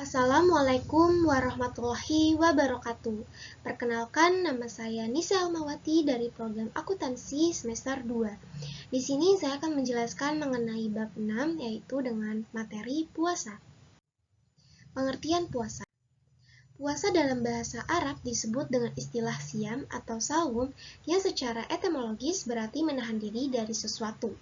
Assalamualaikum warahmatullahi wabarakatuh. Perkenalkan, nama saya Nisa Almawati dari program Akuntansi semester 2. Di sini saya akan menjelaskan mengenai bab 6, yaitu dengan materi puasa. Pengertian puasa. Puasa dalam bahasa Arab disebut dengan istilah siam atau saum yang secara etimologis berarti menahan diri dari sesuatu.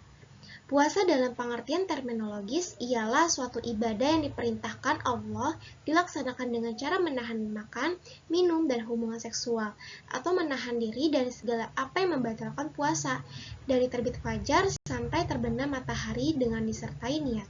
Puasa dalam pengertian terminologis ialah suatu ibadah yang diperintahkan Allah dilaksanakan dengan cara menahan makan, minum, dan hubungan seksual, atau menahan diri dari segala apa yang membatalkan puasa, dari terbit fajar sampai terbenam matahari dengan disertai niat.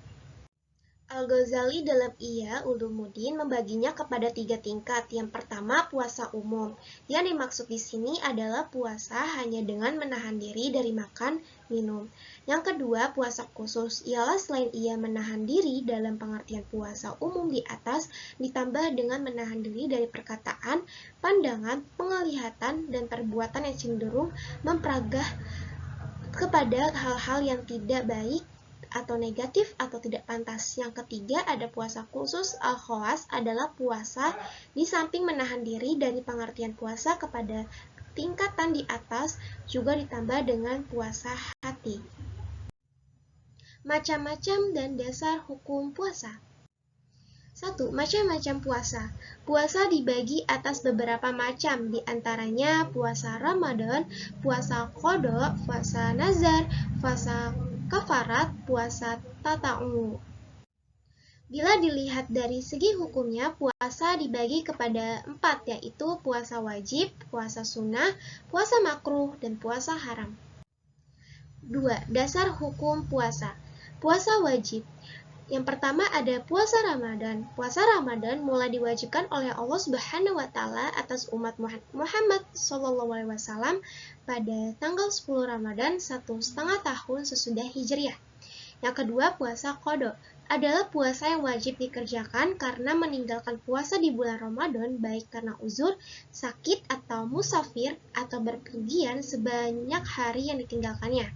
Al-Ghazali dalam Ihya Ulumuddin membaginya kepada 3 tingkat. Yang pertama, puasa umum. Yang dimaksud di sini adalah puasa hanya dengan menahan diri dari makan, minum. Yang kedua, puasa khusus. Ialah selain ia menahan diri dalam pengertian puasa umum di atas, ditambah dengan menahan diri dari perkataan, pandangan, penglihatan, dan perbuatan yang cenderung memperagah kepada hal-hal yang tidak baik atau negatif atau tidak pantas. Yang ketiga, ada puasa khusus. Al-Khawas adalah puasa di samping menahan diri dari pengertian puasa kepada tingkatan di atas, juga ditambah dengan puasa hati. Macam-macam dan dasar hukum puasa. 1. Macam-macam puasa. Puasa dibagi atas beberapa macam, di antaranya puasa Ramadan, puasa qada, puasa nazar, puasa kafarat, puasa tata'u. Bila dilihat dari segi hukumnya, puasa dibagi kepada 4, yaitu puasa wajib, puasa sunnah, puasa makruh, dan puasa haram. 2. Dasar hukum puasa. Puasa wajib. Yang pertama ada puasa Ramadan. Puasa Ramadan mulai diwajibkan oleh Allah Subhanahu wa taala atas umat Muhammad SAW pada tanggal 10 Ramadan 1,5 tahun sesudah Hijriah. Yang kedua, puasa qada adalah puasa yang wajib dikerjakan karena meninggalkan puasa di bulan Ramadan baik karena uzur, sakit atau musafir atau berpergian sebanyak hari yang ditinggalkannya.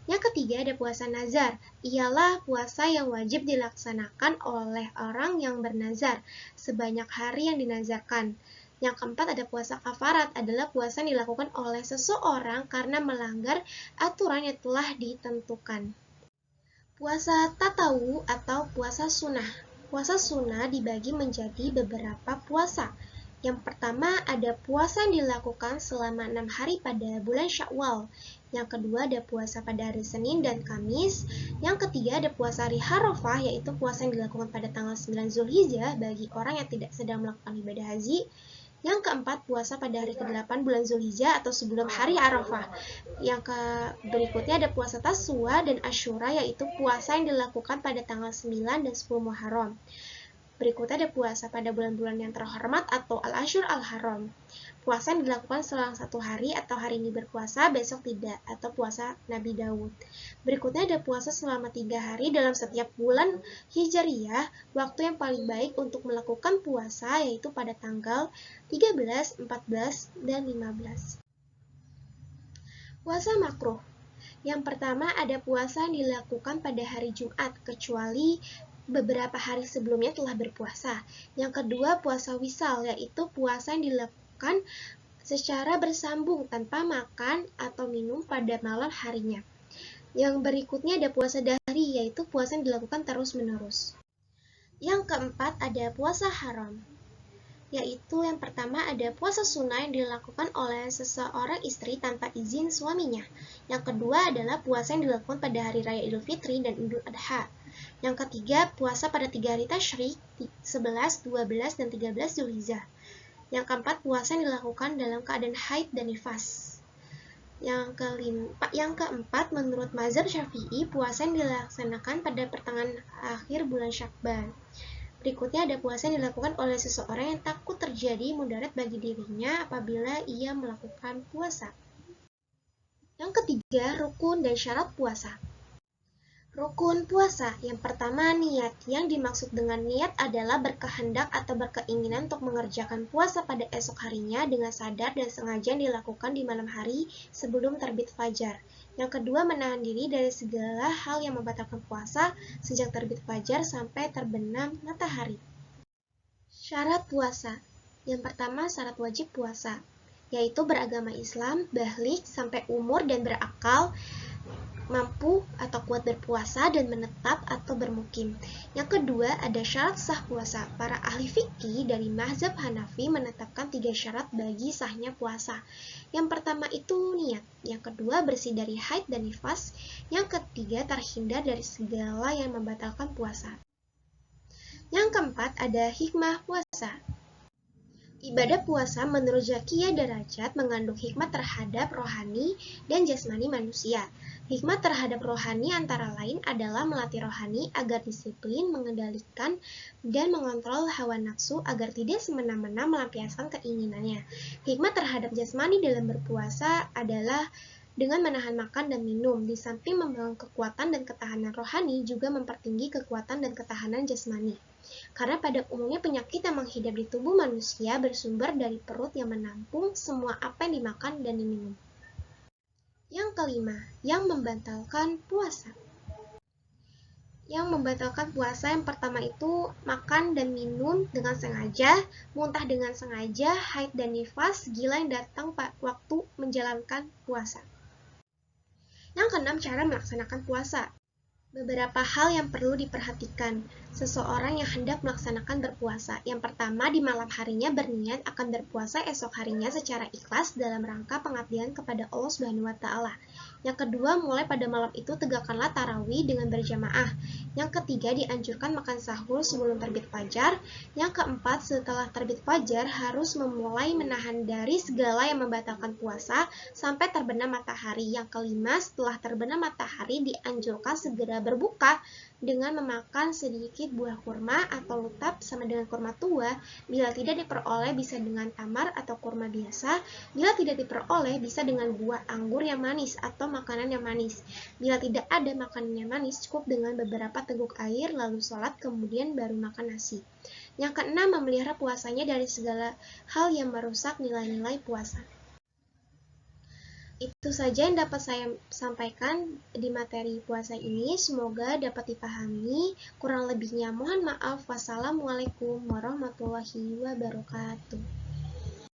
Yang ketiga ada puasa nazar, ialah puasa yang wajib dilaksanakan oleh orang yang bernazar sebanyak hari yang dinazarkan. Yang keempat ada puasa kafarat, adalah puasa yang dilakukan oleh seseorang karena melanggar aturan yang telah ditentukan. Puasa tatawu atau puasa sunnah. Puasa sunnah dibagi menjadi beberapa puasa. Yang pertama ada puasa yang dilakukan selama 6 hari pada bulan Syawal. Yang kedua ada puasa pada hari Senin dan Kamis. Yang ketiga ada puasa hari Arafah, yaitu puasa yang dilakukan pada tanggal 9 Zulhijjah bagi orang yang tidak sedang melakukan ibadah haji. Yang keempat, puasa pada hari ke-8 bulan Zulhijjah atau sebelum hari Arafah. Yang berikutnya ada puasa Taswa dan Asyura, yaitu puasa yang dilakukan pada tanggal 9 dan 10 Muharram. Berikutnya ada puasa pada bulan-bulan yang terhormat atau Al-Ashur Al-Haram. Puasa yang dilakukan selang 1 hari atau hari ini berpuasa, besok tidak, atau puasa Nabi Daud. Berikutnya ada puasa selama 3 hari dalam setiap bulan Hijriyah. Waktu yang paling baik untuk melakukan puasa yaitu pada tanggal 13, 14, dan 15. Puasa makruh. Yang pertama ada puasa yang dilakukan pada hari Jumat, kecuali beberapa hari sebelumnya telah berpuasa. Yang kedua, puasa wisal, yaitu puasa yang dilakukan secara bersambung tanpa makan atau minum pada malam harinya. Yang berikutnya ada puasa dahri, yaitu puasa yang dilakukan terus-menerus. Yang keempat ada puasa haram, yaitu yang pertama ada puasa sunnah yang dilakukan oleh seseorang istri tanpa izin suaminya. Yang kedua adalah puasa yang dilakukan pada hari raya Idul Fitri dan Idul Adha. Yang ketiga, puasa pada 3 hari tasyrik, 11, 12, dan 13 Zulhijjah. Yang keempat, puasa yang dilakukan dalam keadaan haid dan nifas. Yang keempat, menurut mazhab Syafi'i, puasa yang dilaksanakan pada pertengahan akhir bulan Syakban. Berikutnya ada puasa yang dilakukan oleh seseorang yang takut terjadi mudarat bagi dirinya apabila ia melakukan puasa. Yang ketiga, rukun dan syarat puasa. Rukun puasa. Yang pertama, niat. Yang dimaksud dengan niat adalah berkehendak atau berkeinginan untuk mengerjakan puasa pada esok harinya dengan sadar dan sengaja dilakukan di malam hari sebelum terbit fajar. Yang kedua, menahan diri dari segala hal yang membatalkan puasa sejak terbit fajar sampai terbenam matahari. Syarat puasa. Yang pertama, syarat wajib puasa, yaitu beragama Islam, baligh sampai umur dan berakal, mampu atau kuat berpuasa dan menetap atau bermukim. Yang kedua, ada syarat sah puasa. Para ahli fikih dari mazhab Hanafi menetapkan 3 syarat bagi sahnya puasa. Yang pertama itu niat, yang kedua bersih dari haid dan nifas, yang ketiga terhindar dari segala yang membatalkan puasa. Yang keempat ada hikmah puasa. Ibadah puasa menurut Zakiyah Darajat mengandung hikmah terhadap rohani dan jasmani manusia. Hikmah terhadap rohani antara lain adalah melatih rohani agar disiplin, mengendalikan, dan mengontrol hawa nafsu agar tidak semena-mena melampiaskan keinginannya. Hikmah terhadap jasmani dalam berpuasa adalah dengan menahan makan dan minum, di samping membangun kekuatan dan ketahanan rohani, juga mempertinggi kekuatan dan ketahanan jasmani. Karena pada umumnya penyakit yang menghidap di tubuh manusia bersumber dari perut yang menampung semua apa yang dimakan dan diminum. Yang kelima, yang membatalkan puasa. Yang membatalkan puasa yang pertama itu makan dan minum dengan sengaja, muntah dengan sengaja, haid dan nifas, gila yang datang waktu menjalankan puasa. Yang keenam, cara melaksanakan puasa. Beberapa hal yang perlu diperhatikan seseorang yang hendak melaksanakan berpuasa. Yang pertama, di malam harinya berniat akan berpuasa esok harinya secara ikhlas dalam rangka pengabdian kepada Allah Subhanahu wa taala. Yang kedua, mulai pada malam itu tegakkanlah tarawih dengan berjamaah. Yang ketiga, dianjurkan makan sahur sebelum terbit fajar. Yang keempat, setelah terbit fajar harus memulai menahan dari segala yang membatalkan puasa sampai terbenam matahari. Yang kelima, setelah terbenam matahari dianjurkan segera berbuka dengan memakan sedikit buah kurma atau lutab sama dengan kurma tua. Bila tidak diperoleh bisa dengan tamar atau kurma biasa. Bila tidak diperoleh bisa dengan buah anggur yang manis atau makanan yang manis. Bila tidak ada makanan yang manis, cukup dengan beberapa teguk air lalu sholat kemudian baru makan nasi. Yang keenam, memelihara puasanya dari segala hal yang merusak nilai-nilai puasa. Itu saja yang dapat saya sampaikan di materi puasa ini. Semoga dapat dipahami. Kurang lebihnya mohon maaf. Wassalamualaikum warahmatullahi wabarakatuh.